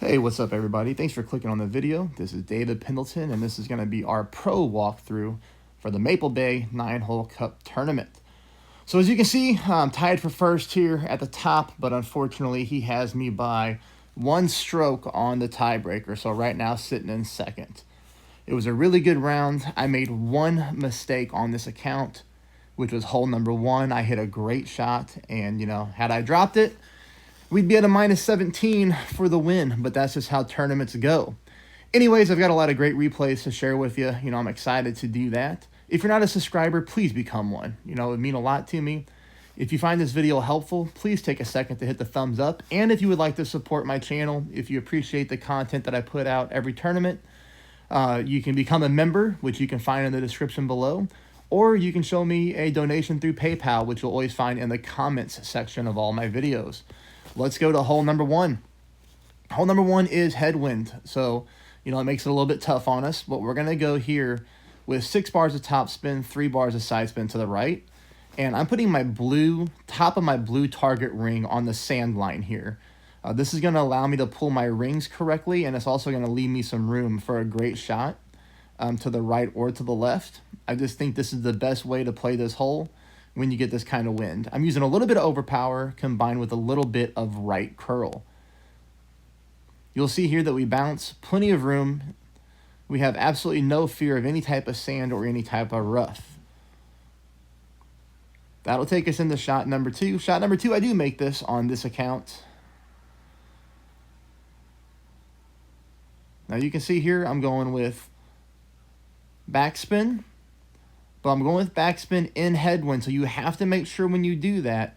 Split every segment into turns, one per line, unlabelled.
Hey, what's up everybody? Thanks for clicking on the video. This is David Pendleton and this is going to be our pro walkthrough for the Maple Bay 9-hole cup tournament. So as you can see, I'm tied for first here at the top, but unfortunately he has me by one stroke on the tiebreaker. So right now sitting in second. It was a really good round. I made one mistake on this account, which was hole number 1. I hit a great shot and had I dropped it, we'd be at a minus 17 for the win, but that's just how tournaments go. Anyways, I've got a lot of great replays to share with you. I'm excited to do that. If you're not a subscriber, please become one. It would mean a lot to me. If you find this video helpful, please take a second to hit the thumbs up. And if you would like to support my channel, if you appreciate the content that I put out every tournament, you can become a member, which you can find in the description below. Or you can show me a donation through PayPal, which you'll always find in the comments section of all my videos. Let's go to hole number 1. Hole number 1 is headwind. So, it makes it a little bit tough on us. But we're going to go here with 6 bars of top spin, 3 bars of side spin to the right. And I'm putting my top of my blue target ring on the sand line here. This is going to allow me to pull my rings correctly. And it's also going to leave me some room for a great shot to the right or to the left. I just think this is the best way to play this hole when you get this kind of wind. I'm using a little bit of overpower combined with a little bit of right curl. You'll see here that we bounce plenty of room. We have absolutely no fear of any type of sand or any type of rough. That'll take us into shot number 2. Shot number 2, I do make this on this account. Now you can see here I'm going with backspin. But I'm going with backspin in headwind, so you have to make sure when you do that,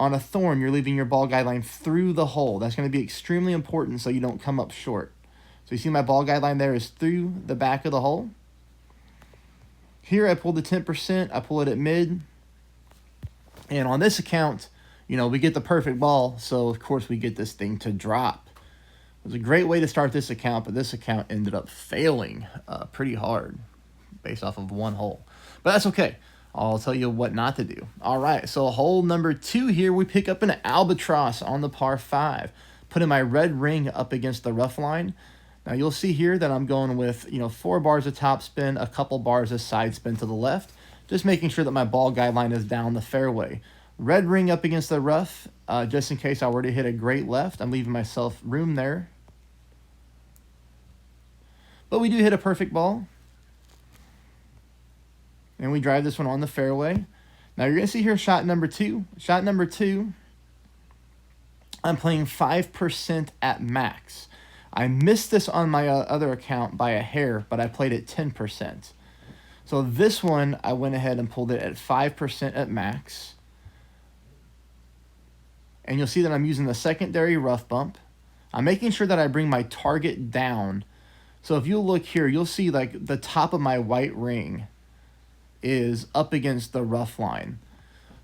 on a thorn, you're leaving your ball guideline through the hole. That's going to be extremely important so you don't come up short. So you see my ball guideline there is through the back of the hole. Here I pull the 10%, I pull it at mid. And on this account, we get the perfect ball, so of course we get this thing to drop. It was a great way to start this account, but this account ended up failing pretty hard based off of one hole. But that's okay. I'll tell you what not to do. All right, so hole number 2 here, we pick up an albatross on the par 5. Putting my red ring up against the rough line. Now you'll see here that I'm going with 4 bars of top spin, a couple bars of side spin to the left. Just making sure that my ball guideline is down the fairway. Red ring up against the rough, just in case I were to hit a great left. I'm leaving myself room there. But we do hit a perfect ball. And we drive this one on the fairway. Now you're going to see here shot number 2. Shot number 2, I'm playing 5% at max. I missed this on my other account by a hair, but I played it 10%. So this one, I went ahead and pulled it at 5% at max. And you'll see that I'm using the secondary rough bump. I'm making sure that I bring my target down. So if you look here, you'll see like the top of my white ring is up against the rough line.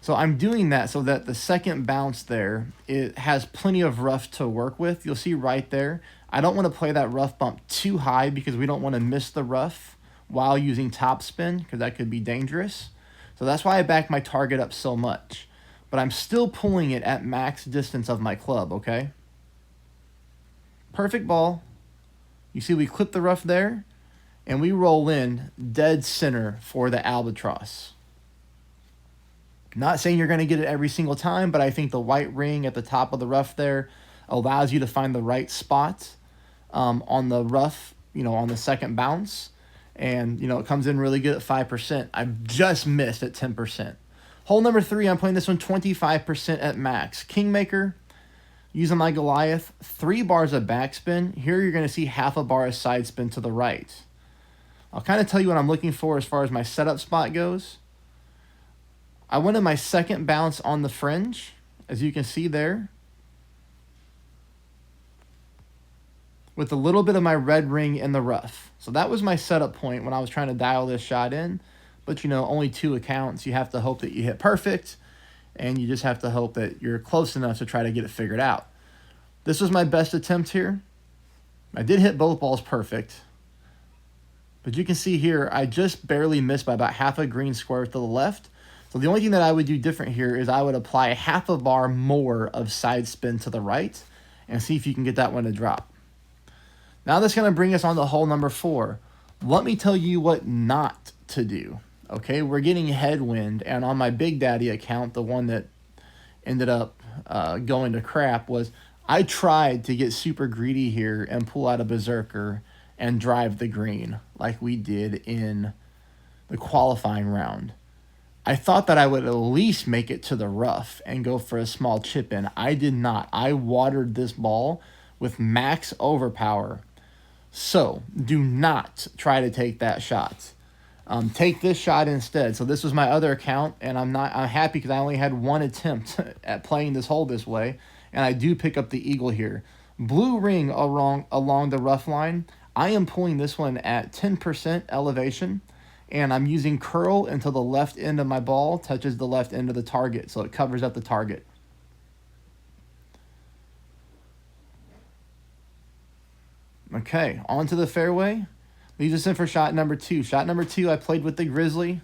So I'm doing that so that the second bounce there, it has plenty of rough to work with. You'll see right there, I don't want to play that rough bump too high because we don't want to miss the rough while using topspin because that could be dangerous. So that's why I back my target up so much. But I'm still pulling it at max distance of my club, okay? Perfect ball. You see we clip the rough there. And we roll in dead center for the albatross. Not saying you're going to get it every single time, but I think the white ring at the top of the rough there allows you to find the right spot on the rough, on the second bounce. And, it comes in really good at 5%. I just missed at 10%. Hole number 3, I'm playing this one 25% at max. Kingmaker, using my Goliath, 3 bars of backspin. Here you're going to see half a bar of side spin to the right. I'll kind of tell you what I'm looking for as far as my setup spot goes. I wanted my second bounce on the fringe, as you can see there, with a little bit of my red ring in the rough. So that was my setup point when I was trying to dial this shot in. But, only 2 accounts. You have to hope that you hit perfect, and you just have to hope that you're close enough to try to get it figured out. This was my best attempt here. I did hit both balls perfect. But you can see here, I just barely missed by about half a green square to the left. So the only thing that I would do different here is I would apply half a bar more of side spin to the right and see if you can get that one to drop. Now that's going to bring us on to hole number 4. Let me tell you what not to do. Okay, we're getting headwind, and on my Big Daddy account, the one that ended up going to crap, was I tried to get super greedy here and pull out a berserker and drive the green like we did in the qualifying round. I thought that I would at least make it to the rough and go for a small chip in. I did not. I watered this ball with max overpower. So do not try to take that shot. Take this shot instead. So this was my other account, and I'm happy because I only had one attempt at playing this hole this way, and I do pick up the eagle here. Blue ring along the rough line. I am pulling this one at 10% elevation, and I'm using curl until the left end of my ball touches the left end of the target, so it covers up the target. Okay, onto the fairway. Leaves us in for shot number 2. Shot number 2, I played with the Grizzly.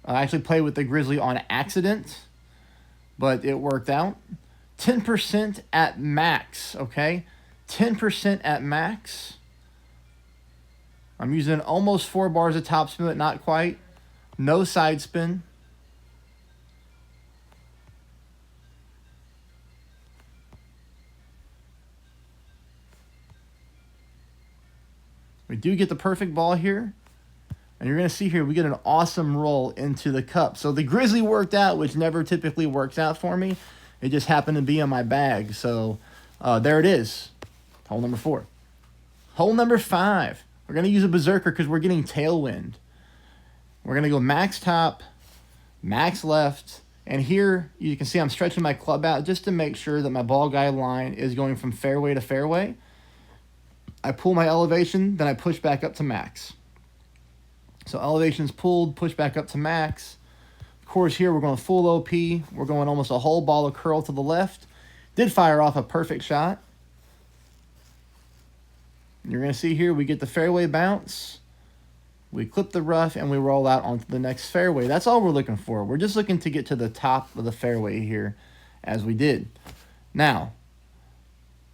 I actually played with the Grizzly on accident, but it worked out. 10% at max, okay? 10% at max. I'm using almost 4 bars of topspin, but not quite. No side spin. We do get the perfect ball here. And you're going to see here, we get an awesome roll into the cup. So the Grizzly worked out, which never typically works out for me. It just happened to be in my bag. So there it is. Hole number 4. Hole number 5. We're going to use a berserker because we're getting tailwind. We're going to go max top, max left. And here you can see I'm stretching my club out just to make sure that my ball guide line is going from fairway to fairway. I pull my elevation, then I push back up to max. So elevation's pulled, push back up to max. Of course, here we're going full OP. We're going almost a whole ball of curl to the left. Did fire off a perfect shot. You're going to see here we get the fairway bounce. We clip the rough, and we roll out onto the next fairway. That's all we're looking for. We're just looking to get to the top of the fairway here, as we did. Now,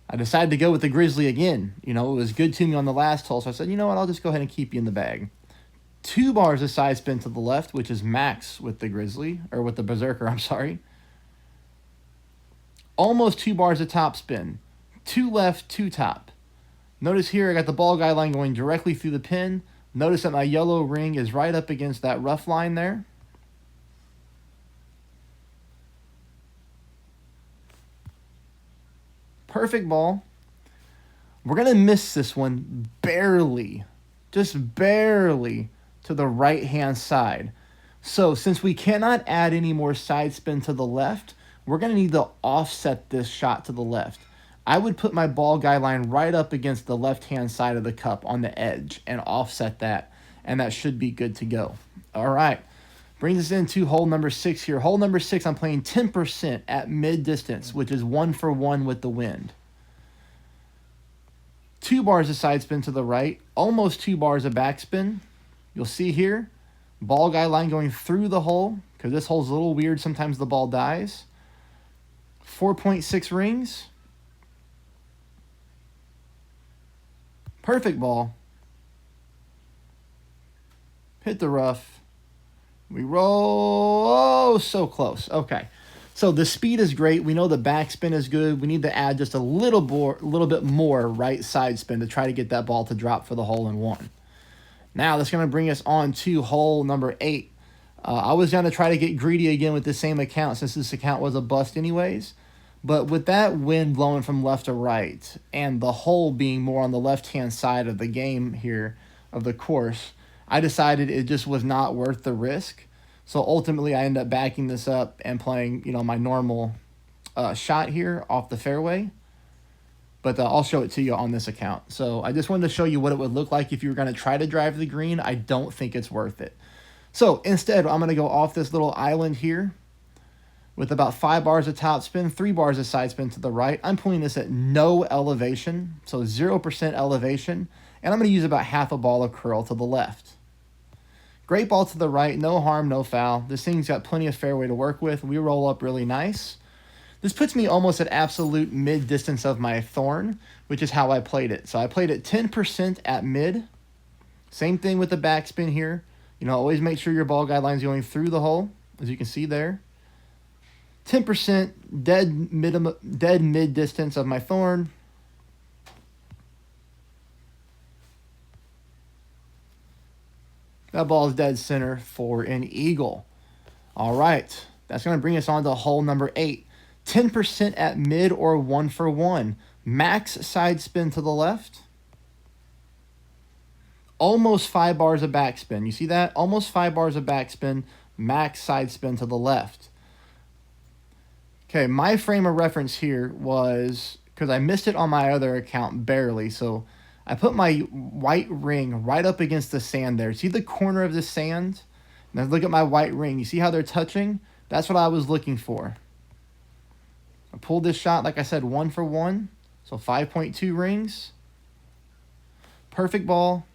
I decided to go with the Grizzly again. You know, it was good to me on the last hole, so I said, you know what, I'll just go ahead and keep you in the bag. 2 bars of side spin to the left, which is max with the Grizzly, or with the Berserker, I'm sorry. Almost 2 bars of top spin. 2 left, 2 top. Notice here I got the ball guide line going directly through the pin. Notice that my yellow ring is right up against that rough line there. Perfect ball. We're going to miss this one barely, just barely to the right-hand side. So since we cannot add any more side spin to the left, we're going to need to offset this shot to the left. I would put my ball guide line right up against the left-hand side of the cup on the edge and offset that, and that should be good to go. All right. Brings us into hole number 6 here. Hole number 6, I'm playing 10% at mid-distance, which is 1 for 1 with the wind. 2 bars of side spin to the right, almost 2 bars of backspin. You'll see here, ball guide line going through the hole, because this hole's a little weird. Sometimes the ball dies. 4.6 rings. Perfect ball. Hit the rough. We roll. Oh, so close. Okay. So the speed is great. We know the backspin is good. We need to add just a little bit more right side spin to try to get that ball to drop for the hole in one. Now that's going to bring us on to hole number 8. I was going to try to get greedy again with the same account since this account was a bust anyways. But with that wind blowing from left to right and the hole being more on the left-hand side of the game here, of the course, I decided it just was not worth the risk. So ultimately, I ended up backing this up and playing, you know, my normal shot here off the fairway. But I'll show it to you on this account. So I just wanted to show you what it would look like if you were going to try to drive the green. I don't think it's worth it. So instead, I'm going to go off this little island here with about 5 bars of top spin, 3 bars of side spin to the right. I'm pulling this at no elevation, so 0% elevation. And I'm going to use about half a ball of curl to the left. Great ball to the right, no harm, no foul. This thing's got plenty of fairway to work with. We roll up really nice. This puts me almost at absolute mid distance of my thorn, which is how I played it. So I played it 10% at mid. Same thing with the backspin here. You know, always make sure your ball guideline's going through the hole, as you can see there. 10% dead mid distance of my thorn. That ball is dead center for an eagle. All right, that's going to bring us on to hole number 8. 10% at mid or 1 for 1. Max side spin to the left. Almost 5 bars of backspin. You see that? Almost 5 bars of backspin. Max side spin to the left. Okay, my frame of reference here was, because I missed it on my other account barely, so I put my white ring right up against the sand there. See the corner of the sand? Now look at my white ring. You see how they're touching? That's what I was looking for. I pulled this shot, like I said, 1 for 1. So 5.2 rings. Perfect ball.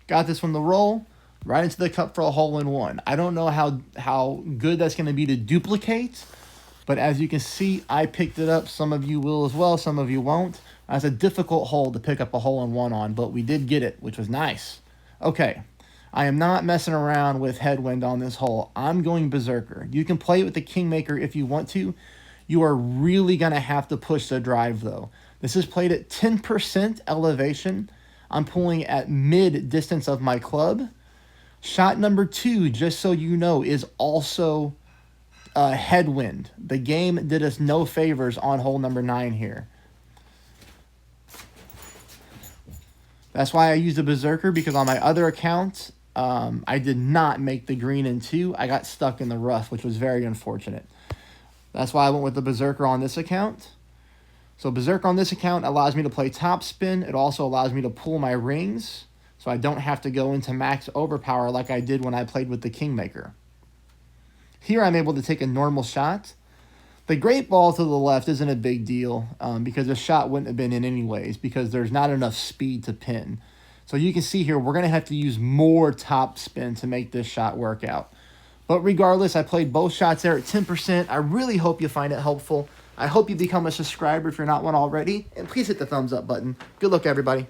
Got this from the roll. Right into the cup for a hole-in-one. I don't know how good that's going to be to duplicate. But as you can see, I picked it up. Some of you will as well. Some of you won't. That's a difficult hole to pick up a hole-in-one on. But we did get it, which was nice. Okay. I am not messing around with headwind on this hole. I'm going berserker. You can play it with the Kingmaker if you want to. You are really going to have to push the drive, though. This is played at 10% elevation. I'm pulling at mid distance of my club. Shot number 2, just so you know, is also headwind. The game did us no favors on hole number 9 here. That's why I used a berserker, because on my other account, I did not make the green in 2. I got stuck in the rough, which was very unfortunate. That's why I went with the berserker on this account. So berserker on this account allows me to play topspin. It also allows me to pull my rings, so I don't have to go into max overpower like I did when I played with the Kingmaker. Here I'm able to take a normal shot. The great ball to the left isn't a big deal because the shot wouldn't have been in anyways, because there's not enough speed to pin. So you can see here, we're going to have to use more top spin to make this shot work out. But regardless, I played both shots there at 10%. I really hope you find it helpful. I hope you become a subscriber if you're not one already. And please hit the thumbs up button. Good luck, everybody.